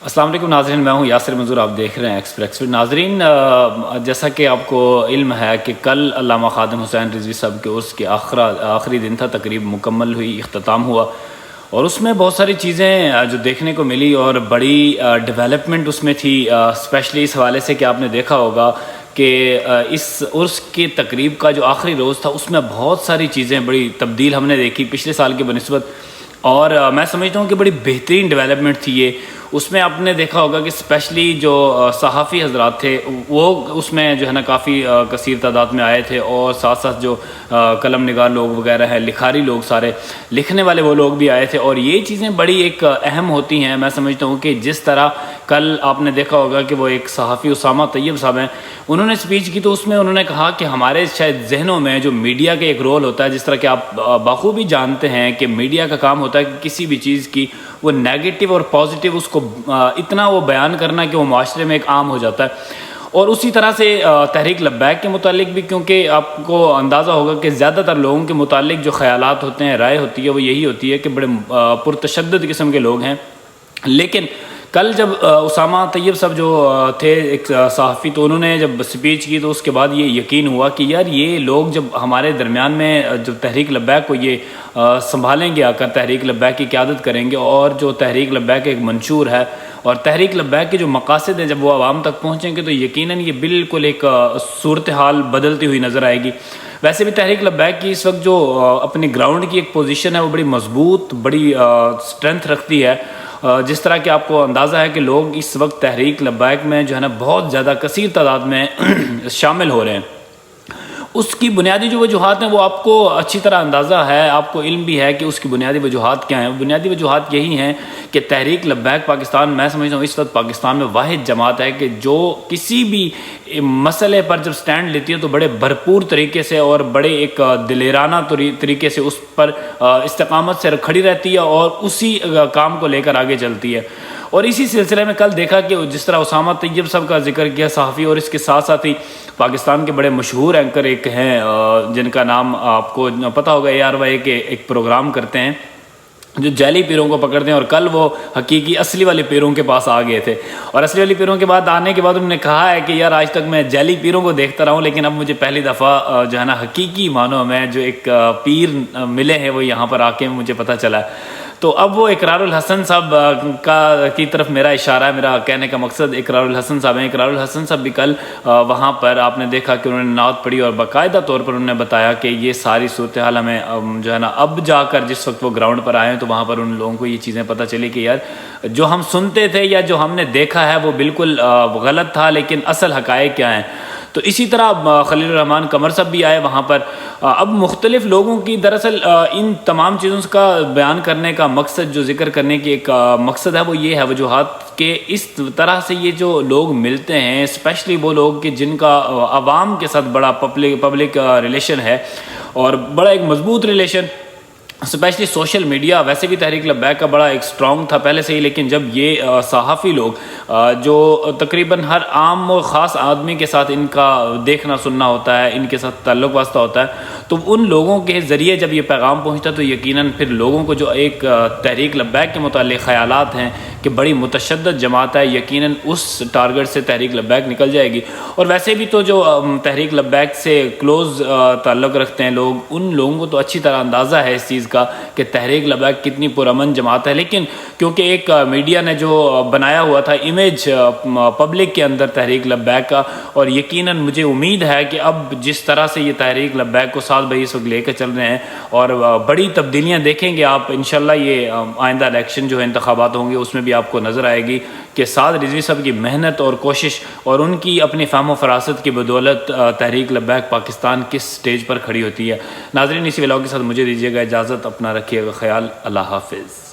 السلام علیکم ناظرین، میں ہوں یاسر منظور، آپ دیکھ رہے ہیں ایکسپریس فیڈ۔ ناظرین، جیسا کہ آپ کو علم ہے کہ کل علامہ خادم حسین رضوی صاحب کے عرس کے آخری دن تھا، تقریب مکمل ہوئی، اختتام ہوا، اور اس میں بہت ساری چیزیں جو دیکھنے کو ملی اور بڑی ڈیولپمنٹ اس میں تھی، اسپیشلی اس حوالے سے کہ آپ نے دیکھا ہوگا کہ اس عرس کی تقریب کا جو آخری روز تھا اس میں بہت ساری چیزیں بڑی تبدیل ہم نے دیکھی پچھلے سال کے بنسبت، اور میں سمجھتا ہوں کہ بڑی بہترین ڈیولپمنٹ تھی یہ۔ اس میں آپ نے دیکھا ہوگا کہ اسپیشلی جو صحافی حضرات تھے وہ اس میں جو ہے نا کافی کثیر تعداد میں آئے تھے، اور ساتھ ساتھ جو قلم نگار لوگ وغیرہ ہیں، لکھاری لوگ، سارے لکھنے والے وہ لوگ بھی آئے تھے، اور یہ چیزیں بڑی ایک اہم ہوتی ہیں۔ میں سمجھتا ہوں کہ جس طرح کل آپ نے دیکھا ہوگا کہ وہ ایک صحافی اسامہ طیب صاحب ہیں، انہوں نے اسپیچ کی تو اس میں انہوں نے کہا کہ ہمارے شاید ذہنوں میں جو میڈیا کا ایک رول ہوتا ہے، جس طرح کہ آپ بخوبی جانتے ہیں کہ میڈیا کا کام ہوتا ہے کہ کسی بھی چیز کی وہ نیگیٹو اور پازیٹیو اس کو اتنا وہ بیان کرنا کہ وہ معاشرے میں ایک عام ہو جاتا ہے۔ اور اسی طرح سے تحریک لبیک کے متعلق بھی، کیونکہ آپ کو اندازہ ہوگا کہ زیادہ تر لوگوں کے متعلق جو خیالات ہوتے ہیں، رائے ہوتی ہے، وہ یہی ہوتی ہے کہ بڑے پرتشدد قسم کے لوگ ہیں، لیکن کل جب اسامہ طیب صاحب جو تھے ایک صحافی، تو انہوں نے جب اسپیچ کی تو اس کے بعد یہ یقین ہوا کہ یار یہ لوگ جب ہمارے درمیان میں جب تحریک لبیک کو یہ سنبھالیں گے، آ کر تحریک لبیک کی قیادت کریں گے، اور جو تحریک لبیک ایک منشور ہے اور تحریک لبیک کے جو مقاصد ہیں جب وہ عوام تک پہنچیں گے، تو یقیناً یہ بالکل ایک صورتحال بدلتی ہوئی نظر آئے گی۔ ویسے بھی تحریک لبیک کی اس وقت جو اپنی گراؤنڈ کی ایک پوزیشن ہے وہ بڑی مضبوط، بڑی اسٹرینتھ رکھتی ہے، جس طرح کہ آپ کو اندازہ ہے کہ لوگ اس وقت تحریک لبیک میں جو ہے نا بہت زیادہ کثیر تعداد میں شامل ہو رہے ہیں۔ اس کی بنیادی جو وجوہات ہیں وہ آپ کو اچھی طرح اندازہ ہے، آپ کو علم بھی ہے کہ اس کی بنیادی وجوہات کیا ہیں۔ بنیادی وجوہات یہی ہیں کہ تحریک لبیک پاکستان، میں سمجھتا ہوں اس وقت پاکستان میں واحد جماعت ہے کہ جو کسی بھی مسئلے پر جب سٹینڈ لیتی ہے تو بڑے بھرپور طریقے سے اور بڑے ایک دلیرانہ طریقے سے اس پر استقامت سے کھڑی رہتی ہے اور اسی کام کو لے کر آگے چلتی ہے۔ اور اسی سلسلے میں کل دیکھا کہ جس طرح اسامہ طیب صاحب کا ذکر کیا صحافی، اور اس کے ساتھ ساتھ ہی پاکستان کے بڑے مشہور اینکر ایک ہیں جن کا نام آپ کو پتہ ہوگا، ARY کے ایک پروگرام کرتے ہیں جو جعلی پیروں کو پکڑتے ہیں، اور کل وہ حقیقی اصلی والے پیروں کے پاس آ گئے تھے، اور اصلی والے پیروں کے بعد آنے کے بعد انہوں نے کہا ہے کہ یار آج تک میں جعلی پیروں کو دیکھتا رہا ہوں، لیکن اب مجھے پہلی دفعہ جو ہے نا حقیقی معنوں میں جو ایک پیر ملے ہیں وہ یہاں پر آ کے مجھے پتہ چلا ہے۔ تو اب وہ اقرار الحسن صاحب کی طرف میرا اشارہ ہے، میرا کہنے کا مقصد اقرار الحسن صاحب ہیں۔ اقرار الحسن صاحب بھی کل وہاں پر آپ نے دیکھا کہ انہوں نے نعت پڑھی، اور باقاعدہ طور پر انہوں نے بتایا کہ یہ ساری صورتحال ہمیں جو ہے نا اب جا کر جس وقت وہ گراؤنڈ پر آئے ہیں تو وہاں پر ان لوگوں کو یہ چیزیں پتہ چلی کہ یار جو ہم سنتے تھے یا جو ہم نے دیکھا ہے وہ بالکل غلط تھا، لیکن اصل حقائق کیا ہیں۔ تو اسی طرح خلیل الرحمان قمر صاحب بھی آئے وہاں پر۔ اب مختلف لوگوں کی دراصل ان تمام چیزوں کا بیان کرنے کا مقصد، جو ذکر کرنے کی ایک مقصد ہے، وہ یہ ہے وجوہات کہ اس طرح سے یہ جو لوگ ملتے ہیں، اسپیشلی وہ لوگ کہ جن کا عوام کے ساتھ بڑا پبلک ریلیشن ہے اور بڑا ایک مضبوط ریلیشن، اسپیشلی سوشل میڈیا ویسے بھی تحریک لبیک کا بڑا ایک سٹرونگ تھا پہلے سے ہی، لیکن جب یہ صحافی لوگ جو تقریباً ہر عام و خاص آدمی کے ساتھ ان کا دیکھنا سننا ہوتا ہے، ان کے ساتھ تعلق واسطہ ہوتا ہے، تو ان لوگوں کے ذریعے جب یہ پیغام پہنچتا تو یقیناً پھر لوگوں کو جو ایک تحریک لبیک کے متعلق خیالات ہیں کہ بڑی متشدد جماعت ہے، یقیناً اس ٹارگٹ سے تحریک لبیک نکل جائے گی۔ اور ویسے بھی تو جو تحریک لبیک سے کلوز تعلق رکھتے ہیں لوگ، ان لوگوں کو تو اچھی طرح اندازہ ہے اس چیز کا کہ تحریک لبیک کتنی پرامن جماعت ہے، لیکن کیونکہ ایک میڈیا نے جو بنایا ہوا تھا امیج پبلک کے اندر تحریک لبیک کا، اور یقیناً مجھے امید ہے کہ اب جس طرح سے یہ تحریک لبیک کو ساتھ بھائی اس وقت لے کر چل رہے ہیں اور بڑی تبدیلیاں دیکھیں گے آپ انشاءاللہ، یہ آئندہ الیکشن جو ہے انتخابات ہوں گے اس میں بھی آپ کو نظر آئے گی کہ سعد رضوی صاحب کی محنت اور کوشش اور ان کی اپنی فہم و فراست کی بدولت تحریک لبیک پاکستان کس سٹیج پر کھڑی ہوتی ہے۔ ناظرین، اسی ولاگ کے ساتھ مجھے دیجیے گا اجازت، اپنا رکھیے گا خیال، اللہ حافظ۔